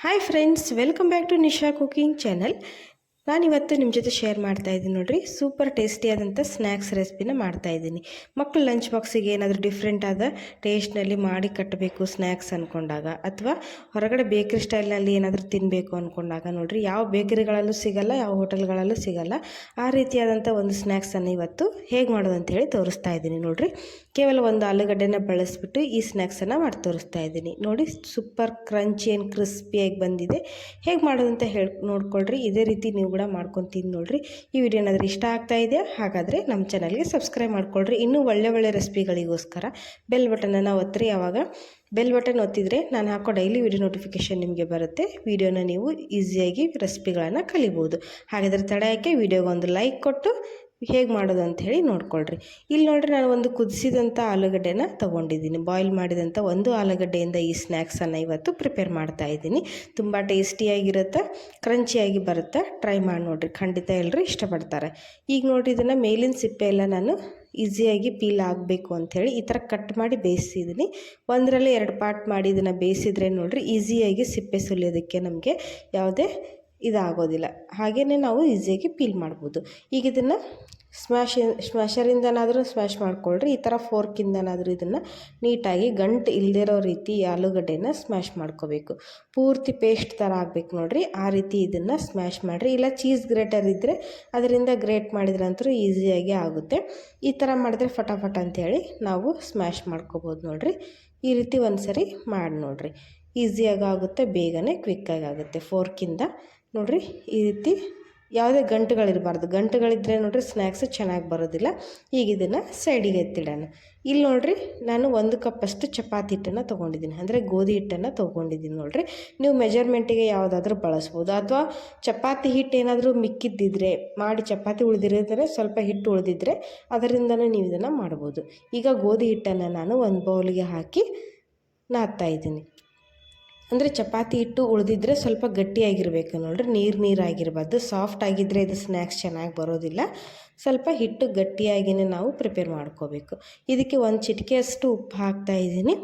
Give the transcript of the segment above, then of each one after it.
Hi friends, welcome back to Nisha cooking channel. ನಾನಿವತ್ತು ನಿಮ್ಮ ಜೊತೆ ಶೇರ್ ಮಾಡ್ತಾಯಿದ್ದೀನಿ ನೋಡಿರಿ, ಸೂಪರ್ ಟೇಸ್ಟಿಯಾದಂಥ ಸ್ನ್ಯಾಕ್ಸ್ ರೆಸಿಪಿನ ಮಾಡ್ತಾಯಿದ್ದೀನಿ. ಮಕ್ಕಳು ಲಂಚ್ ಬಾಕ್ಸಿಗೆ ಏನಾದರೂ ಡಿಫ್ರೆಂಟ್ ಆದ ಟೇಸ್ಟ್ನಲ್ಲಿ ಮಾಡಿ ಕಟ್ಟಬೇಕು ಸ್ನ್ಯಾಕ್ಸ್ ಅಂದ್ಕೊಂಡಾಗ, ಅಥವಾ ಹೊರಗಡೆ ಬೇಕ್ರಿ ಸ್ಟೈಲ್ನಲ್ಲಿ ಏನಾದರೂ ತಿನ್ನಬೇಕು ಅಂದ್ಕೊಂಡಾಗ ನೋಡಿರಿ, ಯಾವ ಬೇಕರಿಗಳಲ್ಲೂ ಸಿಗಲ್ಲ, ಯಾವ ಹೋಟೆಲ್ಗಳಲ್ಲೂ ಸಿಗಲ್ಲ. ಆ ರೀತಿಯಾದಂಥ ಒಂದು ಸ್ನ್ಯಾಕ್ಸನ್ನು ಇವತ್ತು ಹೇಗೆ ಮಾಡೋದು ಅಂಥೇಳಿ ತೋರಿಸ್ತಾ ಇದ್ದೀನಿ ನೋಡಿರಿ. ಕೇವಲ ಒಂದು ಆಲೂಗಡ್ಡೆನ ಬಳಸಿಬಿಟ್ಟು ಈ ಸ್ನ್ಯಾಕ್ಸನ್ನು ಮಾಡಿ ತೋರಿಸ್ತಾ ಇದ್ದೀನಿ ನೋಡಿ. ಸೂಪರ್ ಕ್ರಂಚಿ ಆ್ಯಂಡ್ ಕ್ರಿಸ್ಪಿಯಾಗಿ ಬಂದಿದೆ. ಹೇಗೆ ಮಾಡೋದು ಅಂತ ನೋಡ್ಕೊಳ್ರಿ. ಇದೇ ರೀತಿ ನೀವು ಕೂಡ ಮಾಡ್ಕೊಂಡು ತಿಂದು ನೋಡಿರಿ. ಈ ವಿಡಿಯೋ ಏನಾದರೂ ಇಷ್ಟ ಆಗ್ತಾ ಇದೆಯಾ? ಹಾಗಾದರೆ ನಮ್ಮ ಚಾನಲ್ಗೆ ಸಬ್ಸ್ಕ್ರೈಬ್ ಮಾಡ್ಕೊಳ್ರಿ. ಇನ್ನೂ ಒಳ್ಳೆ ರೆಸಿಪಿಗಳಿಗೋಸ್ಕರ ಬೆಲ್ ಬಟನನ್ನು ಒತ್ತಿರಿ. ಆವಾಗ ಬೆಲ್ ಬಟನ್ ಒತ್ತಿದರೆ ನಾನು ಹಾಕೋ ಡೈಲಿ ವಿಡಿಯೋ ನೋಟಿಫಿಕೇಷನ್ ನಿಮಗೆ ಬರುತ್ತೆ. ವಿಡಿಯೋನ ನೀವು ಈಸಿಯಾಗಿ ರೆಸಿಪಿಗಳನ್ನು ಕಲಿಬೋದು. ಹಾಗಾದರೆ ತಡ ಯಾಕೆ, ವಿಡಿಯೋಗೆ ಒಂದು ಲೈಕ್ ಕೊಟ್ಟು ಹೇಗೆ ಮಾಡೋದು ಅಂಥೇಳಿ ನೋಡ್ಕೊಳ್ರಿ. ಇಲ್ಲಿ ನೋಡಿರಿ, ನಾನು ಒಂದು ಕುದಿಸಿದಂಥ ಆಲೂಗಡ್ಡೆನ ತೊಗೊಂಡಿದ್ದೀನಿ. ಬಾಯ್ಲ್ ಮಾಡಿದಂಥ ಒಂದು ಆಲೂಗಡ್ಡೆಯಿಂದ ಈ ಸ್ನ್ಯಾಕ್ಸನ್ನು ಇವತ್ತು ಪ್ರಿಪೇರ್ ಮಾಡ್ತಾಯಿದ್ದೀನಿ. ತುಂಬ ಟೇಸ್ಟಿಯಾಗಿರುತ್ತೆ, ಕ್ರಂಚಿಯಾಗಿ ಬರುತ್ತೆ. ಟ್ರೈ ಮಾಡಿ ನೋಡಿರಿ, ಖಂಡಿತ ಎಲ್ಲರೂ ಇಷ್ಟಪಡ್ತಾರೆ. ಈಗ ನೋಡಿರಿ, ಇದನ್ನು ಮೇಲಿನ ಸಿಪ್ಪೆ ಎಲ್ಲ ನಾನು ಈಸಿಯಾಗಿ ಪೀಲ್ ಆಗಬೇಕು ಅಂಥೇಳಿ ಈ ಥರ ಕಟ್ ಮಾಡಿ ಬೇಯಿಸಿದ್ದೀನಿ. ಒಂದರಲ್ಲಿ 2 ಪಾರ್ಟ್ ಮಾಡಿ ಇದನ್ನು ಬೇಯಿಸಿದ್ರೆ ನೋಡಿರಿ, ಈಸಿಯಾಗಿ ಸಿಪ್ಪೆ ಸುಲಿಯೋದಕ್ಕೆ ನಮಗೆ ಯಾವುದೇ ಇದಾಗೋದಿಲ್ಲ. ಹಾಗೆಯೇ ನಾವು ಈಸಿಯಾಗಿ ಪೀಲ್ ಮಾಡ್ಬೋದು. ಈಗ ಇದನ್ನು ಸ್ಮ್ಯಾಶರಿಂದನಾದರೂ ಸ್ಮ್ಯಾಶ್ ಮಾಡ್ಕೊಳ್ರಿ. ಈ ಥರ ಫೋರ್ಕಿಂದನಾದರೂ ಇದನ್ನು ನೀಟಾಗಿ ಗಂಟು ಇಲ್ದಿರೋ ರೀತಿ ಆಲೂಗಡ್ಡೆನ ಸ್ಮ್ಯಾಶ್ ಮಾಡ್ಕೋಬೇಕು. ಪೂರ್ತಿ ಪೇಸ್ಟ್ ಥರ ಆಗಬೇಕು ನೋಡಿರಿ, ಆ ರೀತಿ ಇದನ್ನು ಸ್ಮ್ಯಾಶ್ ಮಾಡಿರಿ. ಇಲ್ಲ ಚೀಸ್ ಗ್ರೇಟರ್ ಇದ್ದರೆ ಅದರಿಂದ ಗ್ರೇಟ್ ಮಾಡಿದ್ರಂತೂ ಈಸಿಯಾಗಿ ಆಗುತ್ತೆ. ಈ ಥರ ಮಾಡಿದ್ರೆ ಫಟಾಫಟ್ ಅಂಥೇಳಿ ನಾವು ಸ್ಮ್ಯಾಶ್ ಮಾಡ್ಕೋಬೋದು ನೋಡಿರಿ. ಈ ರೀತಿ ಒಂದು ಸರಿ ಮಾಡಿ ನೋಡಿರಿ, ಈಸಿಯಾಗಿ ಆಗುತ್ತೆ, ಬೇಗನೆ ಕ್ವಿಕ್ಕಾಗಿ ಆಗುತ್ತೆ. ಫೋರ್ಕಿಂದ ನೋಡಿರಿ, ಈ ರೀತಿ ಯಾವುದೇ ಗಂಟುಗಳಿರಬಾರ್ದು. ಗಂಟುಗಳಿದ್ದರೆ ನೋಡಿರಿ ಸ್ನ್ಯಾಕ್ಸ್ ಚೆನ್ನಾಗಿ ಬರೋದಿಲ್ಲ. ಈಗ ಇದನ್ನು ಸೈಡಿಗೆ ಎತ್ತಿಡೋಣ. ಇಲ್ಲಿ ನೋಡಿರಿ, ನಾನು 1 ಕಪ್ಪಷ್ಟು ಚಪಾತಿ ಹಿಟ್ಟನ್ನು ತೊಗೊಂಡಿದ್ದೀನಿ, ಅಂದರೆ ಗೋಧಿ ಹಿಟ್ಟನ್ನು ತೊಗೊಂಡಿದ್ದೀನಿ ನೋಡಿರಿ. ನೀವು ಮೆಜರ್ಮೆಂಟಿಗೆ ಯಾವುದಾದ್ರೂ ಬಳಸ್ಬೋದು, ಅಥವಾ ಚಪಾತಿ ಹಿಟ್ಟು ಏನಾದರೂ ಮಿಕ್ಕಿದ್ದಿದ್ರೆ, ಮಾಡಿ ಚಪಾತಿ ಉಳಿದಿರಿದ್ರೆ ಸ್ವಲ್ಪ ಹಿಟ್ಟು ಉಳಿದಿದ್ರೆ ಅದರಿಂದನೇ ನೀವು ಇದನ್ನು ಮಾಡ್ಬೋದು. ಈಗ ಗೋಧಿ ಹಿಟ್ಟನ್ನು ನಾನು ಒಂದು ಬೌಲಿಗೆ ಹಾಕಿ ನಾದ್ತಾಯಿದ್ದೀನಿ. ಅಂದರೆ ಚಪಾತಿ ಹಿಟ್ಟು ಉಳಿದಿದ್ರೆ ಸ್ವಲ್ಪ ಗಟ್ಟಿಯಾಗಿರಬೇಕು ನೋಡಿರಿ, ನೀರಾಗಿರಬಾರ್ದು. ಸಾಫ್ಟ್ ಆಗಿದ್ದರೆ ಇದು ಸ್ನ್ಯಾಕ್ಸ್ ಚೆನ್ನಾಗಿ ಬರೋದಿಲ್ಲ. ಸ್ವಲ್ಪ ಹಿಟ್ಟು ಗಟ್ಟಿಯಾಗಿಯೇ ನಾವು ಪ್ರಿಪೇರ್ ಮಾಡ್ಕೋಬೇಕು. ಇದಕ್ಕೆ 1 ಚಿಟಿಕೆಯಷ್ಟು ಉಪ್ಪು ಹಾಕ್ತಾಯಿದ್ದೀನಿ.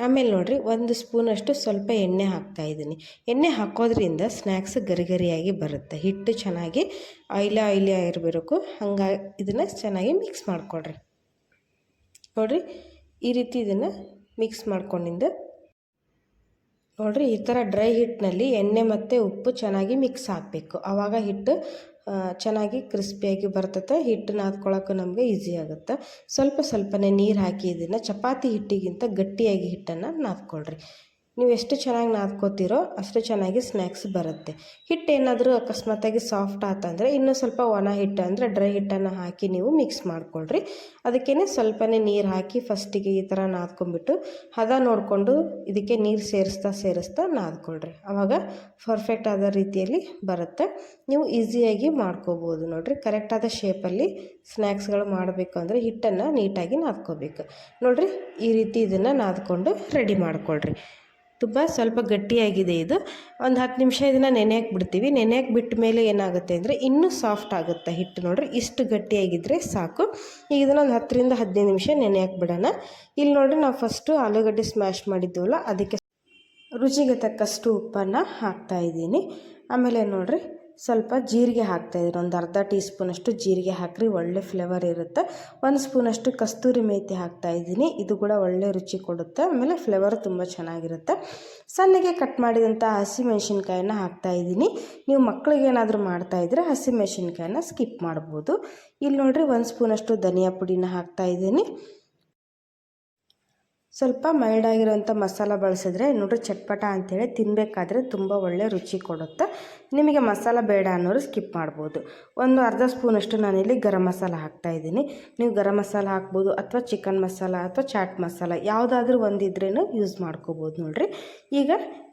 ಆಮೇಲೆ ನೋಡಿರಿ, 1 ಸ್ಪೂನಷ್ಟು ಸ್ವಲ್ಪ ಎಣ್ಣೆ ಹಾಕ್ತಾಯಿದ್ದೀನಿ. ಎಣ್ಣೆ ಹಾಕೋದ್ರಿಂದ ಸ್ನ್ಯಾಕ್ಸ್ ಗರಿಗರಿಯಾಗಿ ಬರುತ್ತೆ. ಹಿಟ್ಟು ಚೆನ್ನಾಗಿ ಆಯ್ಲಿ ಆಗಿರಬೇಕು. ಹಂಗಾಗಿ ಇದನ್ನು ಚೆನ್ನಾಗಿ ಮಿಕ್ಸ್ ಮಾಡಿಕೊಡ್ರಿ. ನೋಡಿರಿ, ಈ ರೀತಿ ಇದನ್ನು ಮಿಕ್ಸ್ ಮಾಡ್ಕೊಂಡಿಂದ ನೋಡಿರಿ, ಈ ಥರ ಡ್ರೈ ಹಿಟ್ಟಿನಲ್ಲಿ ಎಣ್ಣೆ ಮತ್ತು ಉಪ್ಪು ಚೆನ್ನಾಗಿ ಮಿಕ್ಸ್ ಆಗಬೇಕು. ಆವಾಗ ಹಿಟ್ಟು ಚೆನ್ನಾಗಿ ಕ್ರಿಸ್ಪಿಯಾಗಿ ಬರ್ತದೆ. ಹಿಟ್ಟು ನಾದ್ಕೊಳ್ಳೋಕೆ ನಮಗೆ ಈಸಿ ಆಗುತ್ತೆ. ಸ್ವಲ್ಪನೇ ನೀರು ಹಾಕಿ ಇದನ್ನು ಚಪಾತಿ ಹಿಟ್ಟಿಗಿಂತ ಗಟ್ಟಿಯಾಗಿ ಹಿಟ್ಟನ್ನು ನಾದ್ಕೊಳ್ರಿ. ನೀವು ಎಷ್ಟು ಚೆನ್ನಾಗಿ ನಾದ್ಕೋತೀರೋ ಅಷ್ಟು ಚೆನ್ನಾಗಿ ಸ್ನ್ಯಾಕ್ಸ್ ಬರುತ್ತೆ. ಹಿಟ್ಟು ಏನಾದರೂ ಅಕಸ್ಮಾತಾಗಿ ಸಾಫ್ಟ್ ಆತಂದರೆ ಇನ್ನೂ ಸ್ವಲ್ಪ ಒಣ ಹಿಟ್ಟು ಅಂದರೆ ಡ್ರೈ ಹಿಟ್ಟನ್ನು ಹಾಕಿ ನೀವು ಮಿಕ್ಸ್ ಮಾಡ್ಕೊಳ್ರಿ. ಅದಕ್ಕೇ ಸ್ವಲ್ಪನೇ ನೀರು ಹಾಕಿ ಫಸ್ಟಿಗೆ ಈ ಥರ ನಾದ್ಕೊಂಡ್ಬಿಟ್ಟು ಹದ ನೋಡಿಕೊಂಡು ಇದಕ್ಕೆ ನೀರು ಸೇರಿಸ್ತಾ ನಾದ್ಕೊಳ್ರಿ. ಆವಾಗ ಪರ್ಫೆಕ್ಟ್ ಆದ ರೀತಿಯಲ್ಲಿ ಬರುತ್ತೆ. ನೀವು ಈಸಿಯಾಗಿ ಮಾಡ್ಕೋಬೋದು ನೋಡಿರಿ. ಕರೆಕ್ಟಾದ ಶೇಪಲ್ಲಿ ಸ್ನ್ಯಾಕ್ಸ್ಗಳು ಮಾಡಬೇಕು ಅಂದರೆ ಹಿಟ್ಟನ್ನು ನೀಟಾಗಿ ನಾದ್ಕೋಬೇಕು ನೋಡಿರಿ. ಈ ರೀತಿ ಇದನ್ನು ನಾದ್ಕೊಂಡು ರೆಡಿ ಮಾಡ್ಕೊಳ್ರಿ. ಸ್ವಲ್ಪ ಗಟ್ಟಿಯಾಗಿದೆ ಇದು. ಒಂದು 10 ನಿಮಿಷ ಇದನ್ನು ನೆನೆಯಕ್ಕೆ ಬಿಡ್ತೀವಿ. ನೆನೆಯಕ್ಕೆ ಬಿಟ್ಟ ಮೇಲೆ ಏನಾಗುತ್ತೆ ಅಂದರೆ ಇನ್ನೂ ಸಾಫ್ಟ್ ಆಗುತ್ತೆ ಹಿಟ್ಟು ನೋಡಿರಿ. ಇಷ್ಟು ಗಟ್ಟಿಯಾಗಿದ್ದರೆ ಸಾಕು. ಈಗ ಇದನ್ನು ಒಂದು 10 ರಿಂದ 15 ನಿಮಿಷ ನೆನೆಯಕ್ಕೆ ಬಿಡೋಣ. ಇಲ್ಲಿ ನೋಡಿರಿ, ನಾವು ಫಸ್ಟು ಆಲೂಗಡ್ಡೆ ಸ್ಮ್ಯಾಶ್ ಮಾಡಿದ್ದೀವಲ್ಲ, ಅದಕ್ಕೆ ರುಚಿಗೆ ತಕ್ಕಷ್ಟು ಉಪ್ಪನ್ನು ಹಾಕ್ತಾಯಿದ್ದೀನಿ. ಆಮೇಲೆ ನೋಡಿರಿ, ಸ್ವಲ್ಪ ಜೀರಿಗೆ ಹಾಕ್ತಾಯಿದ್ದೀನಿ. ಒಂದು ಅರ್ಧ ಟೀ ಸ್ಪೂನಷ್ಟು ಜೀರಿಗೆ ಹಾಕಿರಿ, ಒಳ್ಳೆ ಫ್ಲೇವರ್ ಇರುತ್ತೆ. 1 ಸ್ಪೂನಷ್ಟು ಕಸ್ತೂರಿ ಮೇಥಿ ಹಾಕ್ತಾಯಿದ್ದೀನಿ. ಇದು ಕೂಡ ಒಳ್ಳೆ ರುಚಿ ಕೊಡುತ್ತೆ. ಆಮೇಲೆ ಫ್ಲೇವರ್ ತುಂಬ ಚೆನ್ನಾಗಿರುತ್ತೆ. ಸಣ್ಣಗೆ ಕಟ್ ಮಾಡಿದಂಥ ಹಸಿಮೆಣ್ಸಿನ್ಕಾಯನ್ನು ಹಾಕ್ತಾಯಿದ್ದೀನಿ. ನೀವು ಮಕ್ಕಳಿಗೆ ಏನಾದರೂ ಮಾಡ್ತಾಯಿದ್ರೆ ಹಸಿಮೆಣ್ಸಿನ್ಕಾಯನ್ನು ಸ್ಕಿಪ್ ಮಾಡ್ಬೋದು. ಇಲ್ಲಿ ನೋಡಿರಿ, 1 ಸ್ಪೂನಷ್ಟು ಧನಿಯಾ ಪುಡಿನ ಹಾಕ್ತಾಯಿದ್ದೀನಿ. ಸ್ವಲ್ಪ ಮೈಲ್ಡ್ ಆಗಿರೋಂಥ ಮಸಾಲ ಬಳಸಿದ್ರೆ ನೋಡಿರಿ, ಚಟ್ಪಟ ಅಂಥೇಳಿ ತಿನ್ನಬೇಕಾದ್ರೆ ತುಂಬ ಒಳ್ಳೆ ರುಚಿ ಕೊಡುತ್ತೆ. ನಿಮಗೆ ಮಸಾಲ ಬೇಡ ಅನ್ನೋರು ಸ್ಕಿಪ್ ಮಾಡ್ಬೋದು. ಒಂದು ಅರ್ಧ ಸ್ಪೂನಷ್ಟು ನಾನಿಲ್ಲಿ ಗರಂ ಮಸಾಲ ಹಾಕ್ತಾಯಿದ್ದೀನಿ. ನೀವು ಗರಂ ಮಸಾಲ ಹಾಕ್ಬೋದು, ಅಥವಾ ಚಿಕನ್ ಮಸಾಲ ಅಥವಾ ಚಾಟ್ ಮಸಾಲ ಯಾವುದಾದ್ರೂ ಒಂದಿದ್ರೂ ಯೂಸ್ ಮಾಡ್ಕೋಬೋದು ನೋಡಿರಿ. ಈಗ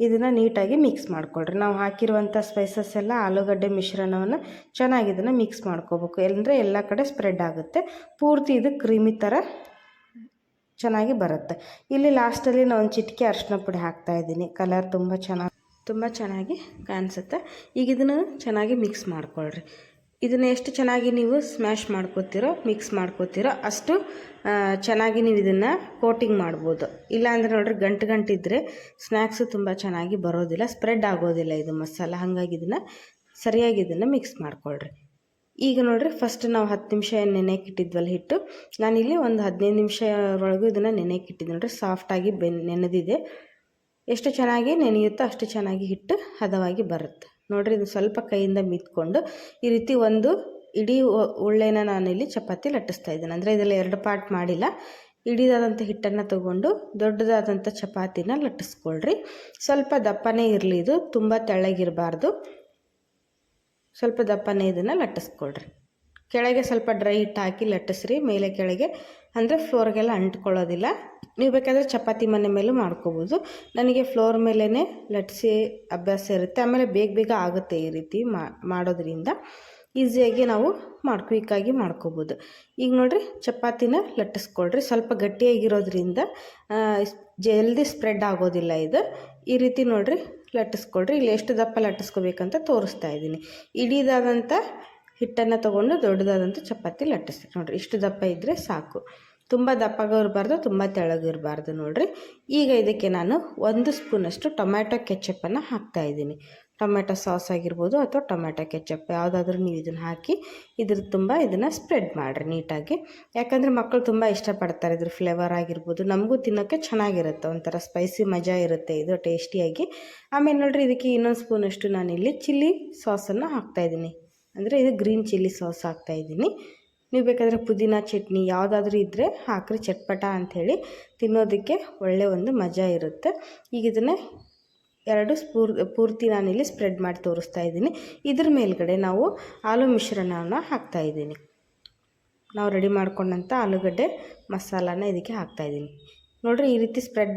ಇದನ್ನು ನೀಟಾಗಿ ಮಿಕ್ಸ್ ಮಾಡ್ಕೊಳ್ರಿ. ನಾವು ಹಾಕಿರುವಂಥ ಸ್ಪೈಸಸ್ ಎಲ್ಲ ಆಲೂಗಡ್ಡೆ ಮಿಶ್ರಣವನ್ನು ಚೆನ್ನಾಗಿ ಇದನ್ನು ಮಿಕ್ಸ್ ಮಾಡ್ಕೋಬೇಕು. ಅಂದರೆ ಎಲ್ಲ ಕಡೆ ಸ್ಪ್ರೆಡ್ ಆಗುತ್ತೆ. ಪೂರ್ತಿ ಇದು ಕ್ರೀಮಿ ಥರ ಚೆನ್ನಾಗಿ ಬರುತ್ತೆ. ಇಲ್ಲಿ ಲಾಸ್ಟಲ್ಲಿ ನಾನು ಒಂದು ಚಿಟಿಕೆ ಅರಿಶಿನ ಪುಡಿ ಹಾಕ್ತಾಯಿದ್ದೀನಿ. ಕಲರ್ ತುಂಬ ಚೆನ್ನಾಗಿ ಕಾಣಿಸುತ್ತೆ. ಈಗ ಇದನ್ನು ಚೆನ್ನಾಗಿ ಮಿಕ್ಸ್ ಮಾಡ್ಕೊಳ್ರಿ. ಇದನ್ನು ಎಷ್ಟು ಚೆನ್ನಾಗಿ ನೀವು ಸ್ಮ್ಯಾಶ್ ಮಾಡ್ಕೋತೀರೋ, ಮಿಕ್ಸ್ ಮಾಡ್ಕೋತೀರೋ ಅಷ್ಟು ಚೆನ್ನಾಗಿ ನೀವು ಇದನ್ನು ಕೋಟಿಂಗ್ ಮಾಡ್ಬೋದು. ಇಲ್ಲಾಂದರೆ ನೋಡಿರಿ ಗಂಟಿದ್ರೆ ಸ್ನ್ಯಾಕ್ಸು ತುಂಬ ಚೆನ್ನಾಗಿ ಬರೋದಿಲ್ಲ, ಸ್ಪ್ರೆಡ್ ಆಗೋದಿಲ್ಲ ಇದು ಮಸಾಲ. ಹಾಗಾಗಿ ಸರಿಯಾಗಿ ಇದನ್ನು ಮಿಕ್ಸ್ ಮಾಡ್ಕೊಳ್ರಿ. ಈಗ ನೋಡಿರಿ ಫಸ್ಟ್ ನಾವು 10 ನಿಮಿಷ ನೆನೆಯಕ್ಕೆ ಇಟ್ಟಿದ್ವಲ್ಲ ಹಿಟ್ಟು, ನಾನಿಲ್ಲಿ ಒಂದು 15 ನಿಮಿಷ ಒಳಗೂ ಇದನ್ನು ನೆನೆಯಕ್ಕೆ ಇಟ್ಟಿದ್ದೆ. ನೋಡಿರಿ ಸಾಫ್ಟಾಗಿ ನೆನೆದಿದೆ. ಎಷ್ಟು ಚೆನ್ನಾಗಿ ನೆನೆಯುತ್ತೋ ಅಷ್ಟು ಚೆನ್ನಾಗಿ ಹಿಟ್ಟು ಹದವಾಗಿ ಬರುತ್ತೆ. ನೋಡಿರಿ ಇದು ಸ್ವಲ್ಪ ಕೈಯಿಂದ ಮಿತ್ಕೊಂಡು ಈ ರೀತಿ ಒಂದು ಇಡೀ ಉಳ್ಳೆನ ನಾನಿಲ್ಲಿ ಚಪಾತಿ ಲಟ್ಟಿಸ್ತಾ ಇದ್ದೇನೆ. ಅಂದರೆ ಇದೆಲ್ಲ 2 ಪಾರ್ಟ್ ಮಾಡಿಲ್ಲ. ಇಡೀದಾದಂಥ ಹಿಟ್ಟನ್ನು ತೊಗೊಂಡು ದೊಡ್ಡದಾದಂಥ ಚಪಾತಿನ ಲಟ್ಟಿಸ್ಕೊಳ್ರಿ. ಸ್ವಲ್ಪ ದಪ್ಪನೇ ಇರಲಿ, ಇದು ತುಂಬ ತೆಳ್ಳಗಿರಬಾರ್ದು. ಸ್ವಲ್ಪ ದಪ್ಪನೇ ಇದನ್ನು ಲಟ್ಟಿಸ್ಕೊಳ್ರಿ. ಕೆಳಗೆ ಸ್ವಲ್ಪ ಡ್ರೈ ಹಿಟ್ಟು ಹಾಕಿ ಲಟ್ಟಿಸ್ರಿ, ಮೇಲೆ ಕೆಳಗೆ, ಅಂದರೆ ಫ್ಲೋರ್ಗೆಲ್ಲ ಅಂಟ್ಕೊಳ್ಳೋದಿಲ್ಲ. ನೀವು ಬೇಕಾದರೆ ಚಪಾತಿ ಮನೆ ಮೇಲೂ ಮಾಡ್ಕೋಬೋದು. ನನಗೆ ಫ್ಲೋರ್ ಮೇಲೇ ಲಟ್ಟಿಸಿ ಅಭ್ಯಾಸ ಇರುತ್ತೆ. ಆಮೇಲೆ ಬೇಗ ಆಗುತ್ತೆ ಈ ರೀತಿ ಮಾಡೋದ್ರಿಂದ. ಈಸಿಯಾಗಿ ನಾವು ಕ್ವಿಕ್ಕಾಗಿ ಮಾಡ್ಕೋಬೋದು. ಈಗ ನೋಡಿರಿ ಚಪಾತಿನ ಲಟ್ಟಿಸ್ಕೊಳ್ರಿ. ಸ್ವಲ್ಪ ಗಟ್ಟಿಯಾಗಿರೋದ್ರಿಂದ ಜಲ್ದಿ ಸ್ಪ್ರೆಡ್ ಆಗೋದಿಲ್ಲ ಇದು. ಈ ರೀತಿ ನೋಡಿರಿ ಲಟ್ಟಿಸ್ಕೊಳ್ರಿ. ಇಲ್ಲಿ ಎಷ್ಟು ದಪ್ಪ ಲಟ್ಟಿಸ್ಕೋಬೇಕಂತ ತೋರಿಸ್ತಾ ಇದ್ದೀನಿ. ಇಡೀದಾದಂಥ ಹಿಟ್ಟನ್ನು ತೊಗೊಂಡು ದೊಡ್ಡದಾದಂಥ ಚಪಾತಿ ಲಟ್ಟಿಸಿ ನೋಡಿರಿ. ಇಷ್ಟು ದಪ್ಪ ಇದ್ದರೆ ಸಾಕು. ತುಂಬ ದಪ್ಪಗೂ ಇರಬಾರ್ದು, ತುಂಬ ತೆಳ್ಳಗೂ ಇರಬಾರ್ದು ನೋಡಿರಿ. ಈಗ ಇದಕ್ಕೆ ನಾನು 1 ಸ್ಪೂನಷ್ಟು ಟೊಮ್ಯಾಟೊ ಕೆಚಪ್ಪನ್ನು ಹಾಕ್ತಾಯಿದ್ದೀನಿ. ಟೊಮ್ಯಾಟೊ ಸಾಸ್ ಆಗಿರ್ಬೋದು ಅಥವಾ ಟೊಮ್ಯಾಟೊ ಕೆಚಪ್ ಯಾವುದಾದ್ರೂ ನೀವು ಇದನ್ನು ಹಾಕಿ ಇದನ್ನು ಸ್ಪ್ರೆಡ್ ಮಾಡಿರಿ ನೀಟಾಗಿ. ಯಾಕಂದರೆ ಮಕ್ಕಳು ತುಂಬ ಇಷ್ಟಪಡ್ತಾರೆ ಇದ್ರ ಫ್ಲೇವರ್ ಆಗಿರ್ಬೋದು. ನಮಗೂ ತಿನ್ನೋಕ್ಕೆ ಚೆನ್ನಾಗಿರುತ್ತೆ, ಒಂಥರ ಸ್ಪೈಸಿ ಮಜಾ ಇರುತ್ತೆ ಇದು ಟೇಸ್ಟಿಯಾಗಿ. ಆಮೇಲೆ ನೋಡಿರಿ ಇದಕ್ಕೆ ಇನ್ನೊಂದು ಸ್ಪೂನಷ್ಟು ನಾನಿಲ್ಲಿ ಚಿಲ್ಲಿ ಸಾಸನ್ನು ಹಾಕ್ತಾಯಿದ್ದೀನಿ. ಅಂದರೆ ಇದು ಗ್ರೀನ್ ಚಿಲ್ಲಿ ಸಾಸ್ ಹಾಕ್ತಾಯಿದ್ದೀನಿ. ನೀವು ಬೇಕಾದರೆ ಪುದೀನ ಚಟ್ನಿ ಯಾವುದಾದ್ರೂ ಇದ್ದರೆ ಹಾಕ್ರಿ, ಚಟ್ಪಟ ಅಂಥೇಳಿ ತಿನ್ನೋದಕ್ಕೆ ಒಳ್ಳೆ ಒಂದು ಮಜಾ ಇರುತ್ತೆ. ಈಗ ಇದನ್ನು 2 ಪೂರ್ತಿ ನಾನಿಲ್ಲಿ ಸ್ಪ್ರೆಡ್ ಮಾಡಿ ತೋರಿಸ್ತಾ ಇದ್ದೀನಿ. ಇದ್ರ ಮೇಲ್ಗಡೆ ನಾವು ಆಲೂ ಮಿಶ್ರಣವನ್ನು ಹಾಕ್ತಾಯಿದ್ದೀನಿ. ನಾವು ರೆಡಿ ಮಾಡ್ಕೊಂಡಂಥ ಆಲೂಗಡ್ಡೆ ಮಸಾಲಾನ ಇದಕ್ಕೆ ಹಾಕ್ತಾಯಿದ್ದೀನಿ. ನೋಡಿರಿ ಈ ರೀತಿ ಸ್ಪ್ರೆಡ್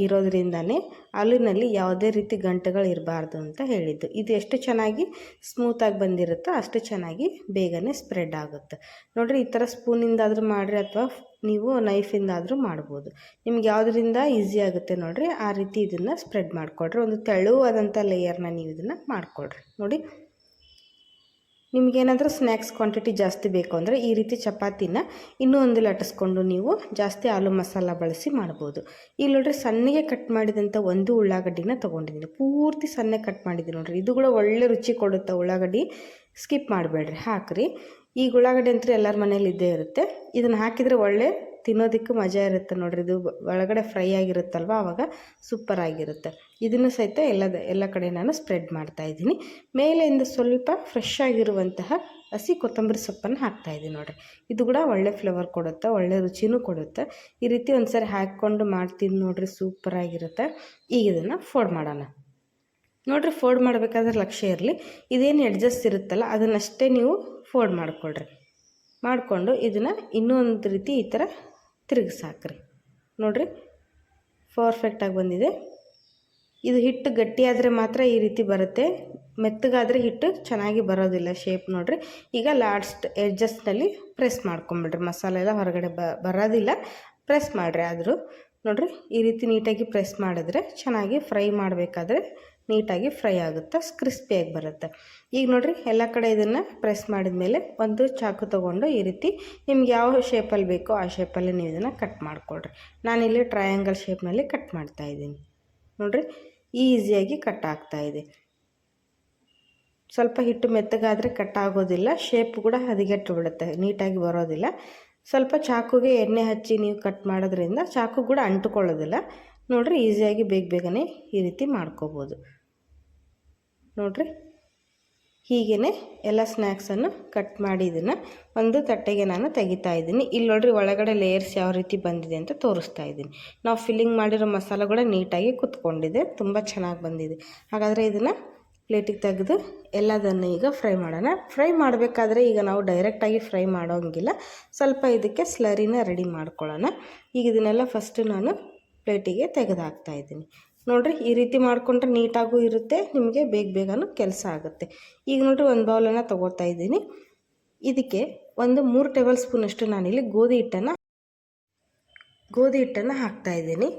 ಇರೋದ್ರಿಂದನೇ ಹಾಲಿನಲ್ಲಿ ಯಾವುದೇ ರೀತಿ ಗಂಟುಗಳು ಇರಬಾರ್ದು ಅಂತ ಹೇಳಿದ್ದು. ಇದು ಎಷ್ಟು ಚೆನ್ನಾಗಿ ಸ್ಮೂತಾಗಿ ಬಂದಿರುತ್ತೋ ಅಷ್ಟು ಚೆನ್ನಾಗಿ ಬೇಗನೆ ಸ್ಪ್ರೆಡ್ ಆಗುತ್ತೆ. ನೋಡಿರಿ ಈ ಥರ ಸ್ಪೂನಿಂದಾದರೂ ಮಾಡಿರಿ ಅಥವಾ ನೀವು ನೈಫಿಂದಾದರೂ ಮಾಡ್ಬೋದು. ನಿಮ್ಗೆ ಯಾವುದರಿಂದ ಈಸಿ ಆಗುತ್ತೆ ನೋಡಿರಿ ಆ ರೀತಿ ಇದನ್ನು ಸ್ಪ್ರೆಡ್ ಮಾಡಿಕೊಡ್ರಿ. ಒಂದು ತೆಳುವಾದಂಥ ಲೇಯರ್ನ ನೀವು ಇದನ್ನು ಮಾಡಿಕೊಡ್ರಿ. ನೋಡಿ ನಿಮಗೇನಾದರೂ ಸ್ನ್ಯಾಕ್ಸ್ ಕ್ವಾಂಟಿಟಿ ಜಾಸ್ತಿ ಬೇಕು ಅಂದರೆ ಈ ರೀತಿ ಚಪಾತಿನ ಇನ್ನೂ ಒಂದು ಲಟ್ಟಿಸ್ಕೊಂಡು ನೀವು ಜಾಸ್ತಿ ಆಲೂ ಮಸಾಲ ಬಳಸಿ ಮಾಡ್ಬೋದು. ಇಲ್ಲಿ ನೋಡಿರಿ ಸಣ್ಣಗೆ ಕಟ್ ಮಾಡಿದಂಥ 1 ಉಳ್ಳಾಗಡ್ಡಿನ ತೊಗೊಂಡಿದ್ದೀನಿ. ಪೂರ್ತಿ ಸಣ್ಣ ಕಟ್ ಮಾಡಿದ್ದೀನಿ ನೋಡಿರಿ. ಇದು ಕೂಡ ಒಳ್ಳೆ ರುಚಿ ಕೊಡುತ್ತೆ. ಉಳ್ಳಾಗಡ್ಡಿ ಸ್ಕಿಪ್ ಮಾಡಬೇಡ್ರಿ, ಹಾಕ್ರಿ. ಈ ಉಳ್ಳಾಗಡ್ಡಿ ಅಂತೂ ಎಲ್ಲರ ಮನೇಲಿ ಇದ್ದೇ ಇರುತ್ತೆ. ಇದನ್ನು ಹಾಕಿದರೆ ಒಳ್ಳೆ ತಿನ್ನೋದಕ್ಕೂ ಮಜಾ ಇರುತ್ತೆ ನೋಡಿರಿ. ಇದು ಒಳಗಡೆ ಫ್ರೈ ಆಗಿರುತ್ತಲ್ವ, ಆವಾಗ ಸೂಪರ್ ಆಗಿರುತ್ತೆ. ಇದನ್ನು ಸಹಿತ ಎಲ್ಲ ಕಡೆ ನಾನು ಸ್ಪ್ರೆಡ್ ಮಾಡ್ತಾಯಿದ್ದೀನಿ. ಮೇಲೆಯಿಂದ ಸ್ವಲ್ಪ ಫ್ರೆಶ್ ಆಗಿರುವಂತಹ ಹಸಿ ಕೊತ್ತಂಬರಿ ಸೊಪ್ಪನ್ನು ಹಾಕ್ತಾಯಿದ್ದೀನಿ ನೋಡಿರಿ. ಇದು ಕೂಡ ಒಳ್ಳೆ ಫ್ಲೇವರ್ ಕೊಡುತ್ತೆ, ಒಳ್ಳೆ ರುಚಿನೂ ಕೊಡುತ್ತೆ. ಈ ರೀತಿ ಒಂದು ಸಾರಿ ಹಾಕ್ಕೊಂಡು ಮಾಡ್ತೀನಿ ನೋಡಿರಿ, ಸೂಪರಾಗಿರುತ್ತೆ. ಈಗ ಇದನ್ನು ಫೋಲ್ಡ್ ಮಾಡೋಣ. ನೋಡಿರಿ ಫೋಲ್ಡ್ ಮಾಡಬೇಕಾದ್ರೆ ಲಕ್ಷ್ಯ ಇರಲಿ, ಇದೇನು ಎಡ್ಜಸ್ಟ್ ಇರುತ್ತಲ್ಲ ಅದನ್ನಷ್ಟೇ ನೀವು ಫೋಲ್ಡ್ ಮಾಡಿಕೊಂಡು ಇದನ್ನು ಇನ್ನೂ ಒಂದು ರೀತಿ ಈ ಥರ ತಿರುಗಿಸಾಕ್ರಿ. ನೋಡಿರಿ ಪರ್ಫೆಕ್ಟಾಗಿ ಬಂದಿದೆ. ಇದು ಹಿಟ್ಟು ಗಟ್ಟಿಯಾದರೆ ಮಾತ್ರ ಈ ರೀತಿ ಬರುತ್ತೆ, ಮೆತ್ತಗಾದರೆ ಹಿಟ್ಟು ಚೆನ್ನಾಗಿ ಬರೋದಿಲ್ಲ ಶೇಪ್. ನೋಡಿರಿ ಈಗ ಲಾಸ್ಟ್ ಎಡ್ಜಸ್ಟ್ನಲ್ಲಿ ಪ್ರೆಸ್ ಮಾಡ್ಕೊಂಬಿಡ್ರಿ. ಮಸಾಲೆ ಎಲ್ಲ ಹೊರಗಡೆ ಬರೋದಿಲ್ಲ, ಪ್ರೆಸ್ ಮಾಡಿರಿ. ಆದರೂ ನೋಡಿರಿ ಈ ರೀತಿ ನೀಟಾಗಿ ಪ್ರೆಸ್ ಮಾಡಿದ್ರೆ ಚೆನ್ನಾಗಿ ಫ್ರೈ ಮಾಡಬೇಕಾದ್ರೆ ನೀಟಾಗಿ ಫ್ರೈ ಆಗುತ್ತೆ, ಕ್ರಿಸ್ಪಿಯಾಗಿ ಬರುತ್ತೆ. ಈಗ ನೋಡಿರಿ ಎಲ್ಲ ಕಡೆ ಇದನ್ನು ಪ್ರೆಸ್ ಮಾಡಿದ ಮೇಲೆ ಒಂದು ಚಾಕು ತೊಗೊಂಡು ಈ ರೀತಿ ನಿಮ್ಗೆ ಯಾವ ಶೇಪಲ್ಲಿ ಬೇಕೋ ಆ ಶೇಪಲ್ಲಿ ನೀವು ಇದನ್ನು ಕಟ್ ಮಾಡಿಕೊಡ್ರಿ. ನಾನಿಲ್ಲಿ ಟ್ರಯಾಂಗಲ್ ಶೇಪ್ನಲ್ಲಿ ಕಟ್ ಮಾಡ್ತಾಯಿದ್ದೀನಿ. ನೋಡಿರಿ ಈಸಿಯಾಗಿ ಕಟ್ ಆಗ್ತಾಯಿದೆ. ಸ್ವಲ್ಪ ಹಿಟ್ಟು ಮೆತ್ತಗಾದರೆ ಕಟ್ ಆಗೋದಿಲ್ಲ, ಶೇಪ್ ಕೂಡ ಹದಗೆಟ್ಟು ಬಿಡುತ್ತೆ, ನೀಟಾಗಿ ಬರೋದಿಲ್ಲ. ಸ್ವಲ್ಪ ಚಾಕುಗೆ ಎಣ್ಣೆ ಹಚ್ಚಿ ನೀವು ಕಟ್ ಮಾಡೋದ್ರಿಂದ ಚಾಕು ಕೂಡ ಅಂಟುಕೊಳ್ಳೋದಿಲ್ಲ. ನೋಡಿರಿ ಈಸಿಯಾಗಿ ಬೇಗನೆ ಈ ರೀತಿ ಮಾಡ್ಕೋಬೋದು. ನೋಡಿರಿ ಹೀಗೇ ಎಲ್ಲ ಸ್ನ್ಯಾಕ್ಸನ್ನು ಕಟ್ ಮಾಡಿ ಇದನ್ನು ಒಂದು ತಟ್ಟೆಗೆ ನಾನು ತೆಗಿತಾ ಇದ್ದೀನಿ. ಇಲ್ಲಿ ನೋಡಿರಿ ಒಳಗಡೆ ಲೇಯರ್ಸ್ ಯಾವ ರೀತಿ ಬಂದಿದೆ ಅಂತ ತೋರಿಸ್ತಾ ಇದ್ದೀನಿ. ನಾವು ಫಿಲ್ಲಿಂಗ್ ಮಾಡಿರೋ ಮಸಾಲ ಕೂಡ ನೀಟಾಗಿ ಕುತ್ಕೊಂಡಿದೆ, ತುಂಬ ಚೆನ್ನಾಗಿ ಬಂದಿದೆ. ಹಾಗಾದರೆ ಇದನ್ನು ಪ್ಲೇಟಿಗೆ ತೆಗೆದು ಎಲ್ಲದನ್ನು ಈಗ ಫ್ರೈ ಮಾಡೋಣ. ಫ್ರೈ ಮಾಡಬೇಕಾದ್ರೆ ಈಗ ನಾವು ಡೈರೆಕ್ಟಾಗಿ ಫ್ರೈ ಮಾಡೋಂಗಿಲ್ಲ, ಸ್ವಲ್ಪ ಇದಕ್ಕೆ ಸ್ಲರಿನ ರೆಡಿ ಮಾಡ್ಕೊಳ್ಳೋಣ. ಈಗ ಇದನ್ನೆಲ್ಲ ಫಸ್ಟು ನಾನು ಪ್ಲೇಟಿಗೆ ತೆಗೆದು ಹಾಕ್ತಾಯಿದ್ದೀನಿ. ನೋಡಿರಿ ಈ ರೀತಿ ಮಾಡಿಕೊಂಡ್ರೆ ನೀಟಾಗೂ ಇರುತ್ತೆ, ನಿಮಗೆ ಬೇಗನೂ ಕೆಲಸ ಆಗುತ್ತೆ. ಈಗ ನೋಡಿರಿ ಒಂದು ಬೌಲನ್ನು ತೊಗೋತಾ ಇದ್ದೀನಿ. ಇದಕ್ಕೆ ಒಂದು 3 ಟೇಬಲ್ ಸ್ಪೂನಷ್ಟು ನಾನಿಲ್ಲಿ ಗೋಧಿ ಹಿಟ್ಟನ್ನು ಹಾಕ್ತಾಯಿದ್ದೀನಿ.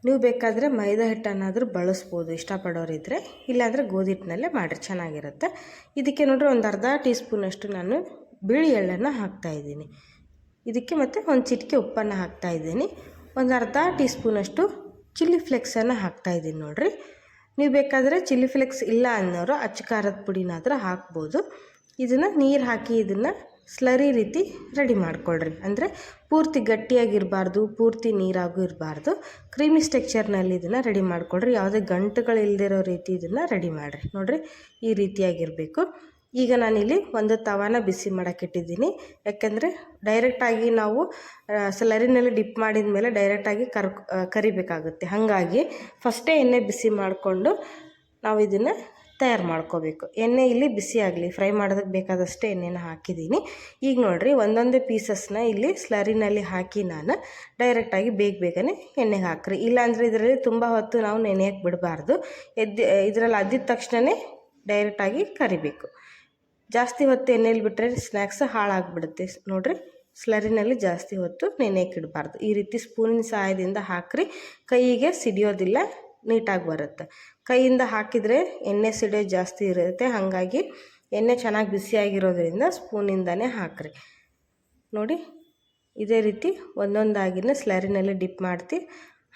ನೀವು ಬೇಕಾದರೆ ಮೈದಾ ಹಿಟ್ಟನ್ನಾದರೂ ಬಳಸ್ಬೋದು ಇಷ್ಟಪಡೋರಿದ್ದರೆ, ಇಲ್ಲಾಂದರೆ ಗೋಧಿ ಹಿಟ್ಟಿನಲ್ಲೇ ಮಾಡಿರಿ ಚೆನ್ನಾಗಿರುತ್ತೆ. ಇದಕ್ಕೆ ನೋಡಿರಿ ಒಂದು ಅರ್ಧ ಟೀ ಸ್ಪೂನಷ್ಟು ನಾನು ಬಿಳಿ ಎಳ್ಳನ್ನು ಹಾಕ್ತಾಯಿದ್ದೀನಿ. ಇದಕ್ಕೆ ಮತ್ತು ಒಂದು ಚಿಟಿಕೆ ಉಪ್ಪನ್ನು ಹಾಕ್ತಾಯಿದ್ದೀನಿ. ಒಂದು ಅರ್ಧ ಟೀ ಸ್ಪೂನಷ್ಟು ಚಿಲ್ಲಿ ಫ್ಲೇಕ್ಸನ್ನು ಹಾಕ್ತಾಯಿದ್ದೀನಿ ನೋಡಿರಿ. ನೀವು ಬೇಕಾದರೆ ಚಿಲ್ಲಿ ಫ್ಲೇಕ್ಸ್ ಇಲ್ಲ ಅನ್ನೋರು ಅಚ್ಚ ಖಾರದ ಪುಡಿನಾದರೂ ಹಾಕ್ಬೋದು. ಇದನ್ನು ನೀರು ಹಾಕಿ ಇದನ್ನು ಸ್ಲರಿ ರೀತಿ ರೆಡಿ ಮಾಡ್ಕೊಳ್ರಿ. ಅಂದರೆ ಪೂರ್ತಿ ಗಟ್ಟಿಯಾಗಿರಬಾರ್ದು, ಪೂರ್ತಿ ನೀರಾಗೂ ಇರಬಾರ್ದು. ಕ್ರೀಮಿ ಸ್ಟ್ರಕ್ಚರ್ನಲ್ಲಿ ಇದನ್ನು ರೆಡಿ ಮಾಡ್ಕೊಳ್ರಿ. ಯಾವುದೇ ಗಂಟುಗಳು ಇಲ್ಲದಿರೋ ರೀತಿ ಇದನ್ನು ರೆಡಿ ಮಾಡಿರಿ. ನೋಡಿರಿ ಈ ರೀತಿಯಾಗಿರಬೇಕು. ಈಗ ನಾನಿಲ್ಲಿ ಒಂದು ತವಾನ ಬಿಸಿ ಮಾಡೋಕ್ಕಿಟ್ಟಿದ್ದೀನಿ. ಯಾಕೆಂದರೆ ಡೈರೆಕ್ಟಾಗಿ ನಾವು ಸ್ಲರಿನಲ್ಲಿ ಡಿಪ್ ಮಾಡಿದ ಮೇಲೆ ಡೈರೆಕ್ಟಾಗಿ ಕರಿಬೇಕಾಗುತ್ತೆ. ಹಾಗಾಗಿ ಫಸ್ಟೇ ಎಣ್ಣೆ ಬಿಸಿ ಮಾಡಿಕೊಂಡು ನಾವು ಇದನ್ನು ತಯಾರು ಮಾಡ್ಕೋಬೇಕು. ಎಣ್ಣೆ ಇಲ್ಲಿ ಬಿಸಿ ಆಗಲಿ, ಫ್ರೈ ಮಾಡೋದಕ್ಕೆ ಬೇಕಾದಷ್ಟು ಎಣ್ಣೆನ ಹಾಕಿದ್ದೀನಿ. ಈಗ ನೋಡಿರಿ ಒಂದೊಂದೇ ಪೀಸಸ್ನ ಇಲ್ಲಿ ಸ್ಲರಿನಲ್ಲಿ ಹಾಕಿ ನಾನು ಡೈರೆಕ್ಟಾಗಿ ಬೇಗನೆ ಎಣ್ಣೆಗೆ ಹಾಕ್ರಿ. ಇಲ್ಲಾಂದರೆ ಇದರಲ್ಲಿ ತುಂಬ ಹೊತ್ತು ನಾವು ನೆನೆಯೋಕ್ಕೆ ಬಿಡಬಾರ್ದು. ಇದರಲ್ಲಿ ಅದ್ದಿದ ತಕ್ಷಣವೇ ಡೈರೆಕ್ಟಾಗಿ ಕರಿಬೇಕು. ಜಾಸ್ತಿ ಹೊತ್ತು ಎಣ್ಣೆಲಿ ಬಿಟ್ಟರೆ ಸ್ನ್ಯಾಕ್ಸ್ ಹಾಳಾಗಿಬಿಡುತ್ತೆ. ನೋಡಿರಿ ಸ್ಲರಿನಲ್ಲಿ ಜಾಸ್ತಿ ಹೊತ್ತು ನೆನೆಯೋಕ್ಕೆ ಇಡಬಾರ್ದು. ಈ ರೀತಿ ಸ್ಪೂನಿನ ಸಹಾಯದಿಂದ ಹಾಕ್ರಿ. ಕೈಗೆ ಸಿಡಿಯೋದಿಲ್ಲ, ನೀಟಾಗಿ ಬರುತ್ತೆ. ಕೈಯಿಂದ ಹಾಕಿದರೆ ಎಣ್ಣೆ ಸಿಡಿಯೋದು ಜಾಸ್ತಿ ಇರುತ್ತೆ. ಹಾಗಾಗಿ ಎಣ್ಣೆ ಚೆನ್ನಾಗಿ ಬಿಸಿಯಾಗಿರೋದ್ರಿಂದ ಸ್ಪೂನಿಂದನೇ ಹಾಕ್ರಿ. ನೋಡಿ ಇದೇ ರೀತಿ ಒಂದೊಂದಾಗಿನೇ ಸ್ಲರಿನಲ್ಲಿ ಡಿಪ್ ಮಾಡ್ತಿ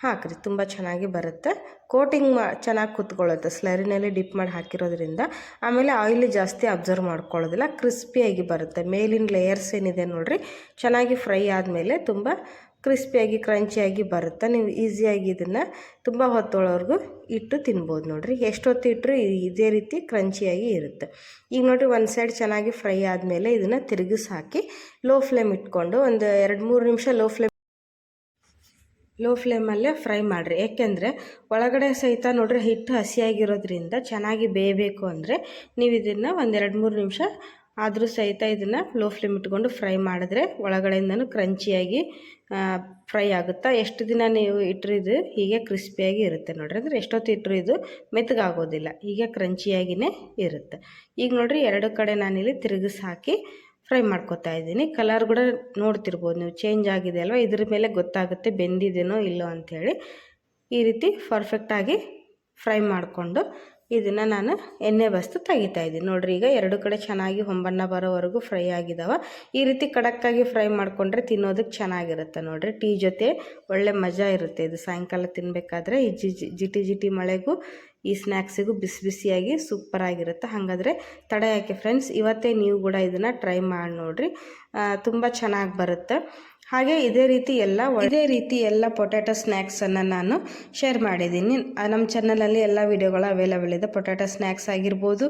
ಹಾಕ್ರಿ. ತುಂಬ ಚೆನ್ನಾಗಿ ಬರುತ್ತೆ. ಕೋಟಿಂಗ್ ಚೆನ್ನಾಗಿ ಕೂತ್ಕೊಳ್ಳುತ್ತೆ ಸ್ಲರಿನಲ್ಲಿ ಡಿಪ್ ಮಾಡಿ ಹಾಕಿರೋದ್ರಿಂದ. ಆಮೇಲೆ ಆಯಿಲ್ ಜಾಸ್ತಿ ಅಬ್ಸರ್ವ್ ಮಾಡ್ಕೊಳ್ಳೋದಿಲ್ಲ, ಕ್ರಿಸ್ಪಿಯಾಗಿ ಬರುತ್ತೆ. ಮೇಲಿನ ಲೇಯರ್ಸ್ ಏನಿದೆ ನೋಡಿರಿ ಚೆನ್ನಾಗಿ ಫ್ರೈ ಆದಮೇಲೆ ತುಂಬ ಕ್ರಿಸ್ಪಿಯಾಗಿ ಕ್ರಂಚಿಯಾಗಿ ಬರುತ್ತೆ. ನೀವು ಈಸಿಯಾಗಿ ಇದನ್ನು ತುಂಬ ಹೊತ್ತೊಳವರೆಗೂ ಇಟ್ಟು ತಿನ್ಬೋದು. ನೋಡಿರಿ ಎಷ್ಟೊತ್ತು ಇಟ್ಟರು ಇದೇ ರೀತಿ ಕ್ರಂಚಿಯಾಗಿ ಇರುತ್ತೆ. ಈಗ ನೋಡಿರಿ ಒಂದು ಸೈಡ್ ಚೆನ್ನಾಗಿ ಫ್ರೈ ಆದಮೇಲೆ ಇದನ್ನು ತಿರುಗಿಸಿ ಹಾಕಿ ಲೋ ಫ್ಲೇಮ್ ಇಟ್ಕೊಂಡು ಒಂದು 2-3 ನಿಮಿಷ ಲೋ ಫ್ಲೇಮಲ್ಲೇ ಫ್ರೈ ಮಾಡಿರಿ. ಏಕೆಂದರೆ ಒಳಗಡೆ ಸಹಿತ ನೋಡಿರಿ ಹಿಟ್ಟು ಹಸಿಯಾಗಿರೋದ್ರಿಂದ ಚೆನ್ನಾಗಿ ಬೇಯಬೇಕು ಅಂದರೆ ನೀವು ಇದನ್ನು ಒಂದು 2-3 ನಿಮಿಷ ಆದರೂ ಸಹಿತ ಇದನ್ನು ಲೋ ಫ್ಲೇಮ್ ಇಟ್ಕೊಂಡು ಫ್ರೈ ಮಾಡಿದ್ರೆ ಒಳಗಡೆಯಿಂದನೂ ಕ್ರಂಚಿಯಾಗಿ ಫ್ರೈ ಆಗುತ್ತಾ. ಎಷ್ಟು ದಿನ ನೀವು ಇಟ್ಟರು ಇದು ಹೀಗೆ ಕ್ರಿಸ್ಪಿಯಾಗಿ ಇರುತ್ತೆ ನೋಡಿರಿ. ಅಂದರೆ ಎಷ್ಟೊತ್ತು ಇಟ್ಟರು ಇದು ಮೆತ್ತಗಾಗೋದಿಲ್ಲ, ಹೀಗೆ ಕ್ರಂಚಿಯಾಗಿಯೇ ಇರುತ್ತೆ. ಈಗ ನೋಡಿರಿ ಎರಡು ಕಡೆ ನಾನಿಲ್ಲಿ ತಿರುಗಿಸಿ ಹಾಕಿ ಫ್ರೈ ಮಾಡ್ಕೊತಾ ಇದ್ದೀನಿ. ಕಲರ್ ಕೂಡ ನೋಡ್ತಿರ್ಬೋದು ನೀವು, ಚೇಂಜ್ ಆಗಿದೆ ಅಲ್ವಾ, ಇದ್ರ ಮೇಲೆ ಗೊತ್ತಾಗುತ್ತೆ ಬೆಂದಿದೆನೋ ಇಲ್ಲೋ ಅಂಥೇಳಿ. ಈ ರೀತಿ ಪರ್ಫೆಕ್ಟಾಗಿ ಫ್ರೈ ಮಾಡಿಕೊಂಡು ಇದನ್ನು ನಾನು ಎಣ್ಣೆ ಬಸ್ತು ತೆಗಿತಾ ಇದ್ದೀನಿ. ನೋಡಿರಿ ಈಗ ಎರಡು ಕಡೆ ಚೆನ್ನಾಗಿ ಹೊಂಬಣ್ಣ ಬರೋವರೆಗೂ ಫ್ರೈ ಆಗಿದ್ದಾವೆ. ಈ ರೀತಿ ಖಡಕ್ಕಾಗಿ ಫ್ರೈ ಮಾಡಿಕೊಂಡ್ರೆ ತಿನ್ನೋದಕ್ಕೆ ಚೆನ್ನಾಗಿರುತ್ತೆ. ನೋಡಿರಿ ಟೀ ಜೊತೆ ಒಳ್ಳೆ ಮಜಾ ಇರುತ್ತೆ. ಇದು ಸಾಯಂಕಾಲ ತಿನ್ನಬೇಕಾದ್ರೆ ಈ ಜಿಟಿ ಮಳೆಗೂ ಈ ಸ್ನ್ಯಾಕ್ಸಿಗೂ ಬಿಸಿ ಬಿಸಿಯಾಗಿ ಸೂಪರಾಗಿರುತ್ತೆ. ಹಾಗಾದರೆ ತಡ ಯಾಕೆ ಫ್ರೆಂಡ್ಸ್, ಇವತ್ತೇ ನೀವು ಕೂಡ ಇದನ್ನು ಟ್ರೈ ಮಾಡಿ ನೋಡಿರಿ, ತುಂಬ ಚೆನ್ನಾಗಿ ಬರುತ್ತೆ. ಹಾಗೆ ಇದೇ ರೀತಿ ಎಲ್ಲ ಪೊಟ್ಯಾಟೊ ಸ್ನ್ಯಾಕ್ಸನ್ನು ನಾನು ಶೇರ್ ಮಾಡಿದ್ದೀನಿ. ನಮ್ಮ ಚಾನಲಲ್ಲಿ ಎಲ್ಲ ವಿಡಿಯೋಗಳು ಅವೈಲೇಬಲ್ ಇದೆ. ಪೊಟ್ಯಾಟೊ ಸ್ನ್ಯಾಕ್ಸ್ ಆಗಿರ್ಬೋದು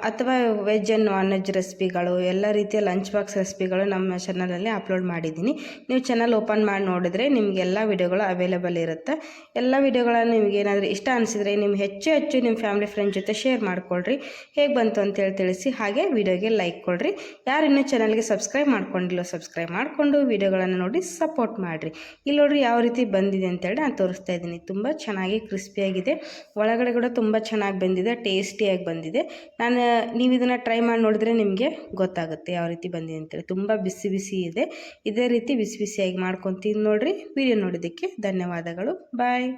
ಅಥವಾ ವೆಜ್ ಆ್ಯಂಡ್ ನಾನ್ ವೆಜ್ ರೆಸಿಪಿಗಳು, ಎಲ್ಲ ರೀತಿಯ ಲಂಚ್ ಬಾಕ್ಸ್ ರೆಸಿಪಿಗಳು ನಮ್ಮ ಚಾನಲಲ್ಲಿ ಅಪ್ಲೋಡ್ ಮಾಡಿದ್ದೀನಿ. ನೀವು ಚಾನಲ್ ಓಪನ್ ಮಾಡಿ ನೋಡಿದ್ರೆ ನಿಮಗೆ ಎಲ್ಲ ವಿಡಿಯೋಗಳು ಅವೈಲೇಬಲ್ ಇರುತ್ತೆ. ಎಲ್ಲ ವಿಡಿಯೋಗಳನ್ನು ನಿಮಗೆ ಏನಾದರೂ ಇಷ್ಟ ಅನಿಸಿದರೆ ನೀವು ಹೆಚ್ಚು ನಿಮ್ಮ ಫ್ಯಾಮಿಲಿ ಫ್ರೆಂಡ್ಸ್ ಜೊತೆ ಶೇರ್ ಮಾಡಿಕೊಳ್ರಿ. ಹೇಗೆ ಬಂತು ಅಂತೇಳಿ ತಿಳಿಸಿ. ಹಾಗೆ ವಿಡಿಯೋಗೆ ಲೈಕ್ ಕೊಡ್ರಿ. ಯಾರು ಇನ್ನೂ ಚಾನಲ್ಗೆ ಸಬ್ಸ್ಕ್ರೈಬ್ ಮಾಡ್ಕೊಂಡಿಲ್ಲೋ ಸಬ್ಸ್ಕ್ರೈಬ್ ಮಾಡಿಕೊಂಡು ವಿಡಿಯೋಗಳನ್ನು ನೋಡಿ ಸಪೋರ್ಟ್ ಮಾಡಿರಿ. ಇಲ್ಲಿ ನೋಡಿರಿ ಯಾವ ರೀತಿ ಬಂದಿದೆ ಅಂತೇಳಿ ನಾನು ತೋರಿಸ್ತಾ ಇದ್ದೀನಿ. ತುಂಬ ಚೆನ್ನಾಗಿ ಕ್ರಿಸ್ಪಿಯಾಗಿದೆ, ಒಳಗಡೆ ಕೂಡ ತುಂಬ ಚೆನ್ನಾಗಿ ಬಂದಿದೆ, ಟೇಸ್ಟಿಯಾಗಿ ಬಂದಿದೆ. ನೀವು ಇದನ್ನು ಟ್ರೈ ಮಾಡಿ ನೋಡಿದ್ರೆ ನಿಮಗೆ ಗೊತ್ತಾಗುತ್ತೆ ಯಾವ ರೀತಿ ಬಂದಿದೆ ಅಂತೇಳಿ. ತುಂಬ ಬಿಸಿ ಇದೆ. ಇದೇ ರೀತಿ ಬಿಸಿಯಾಗಿ ಮಾಡ್ಕೊತೀನಿ ನೋಡಿರಿ. ವಿಡಿಯೋ ನೋಡಿದ್ದಕ್ಕೆ ಧನ್ಯವಾದಗಳು. ಬಾಯ್.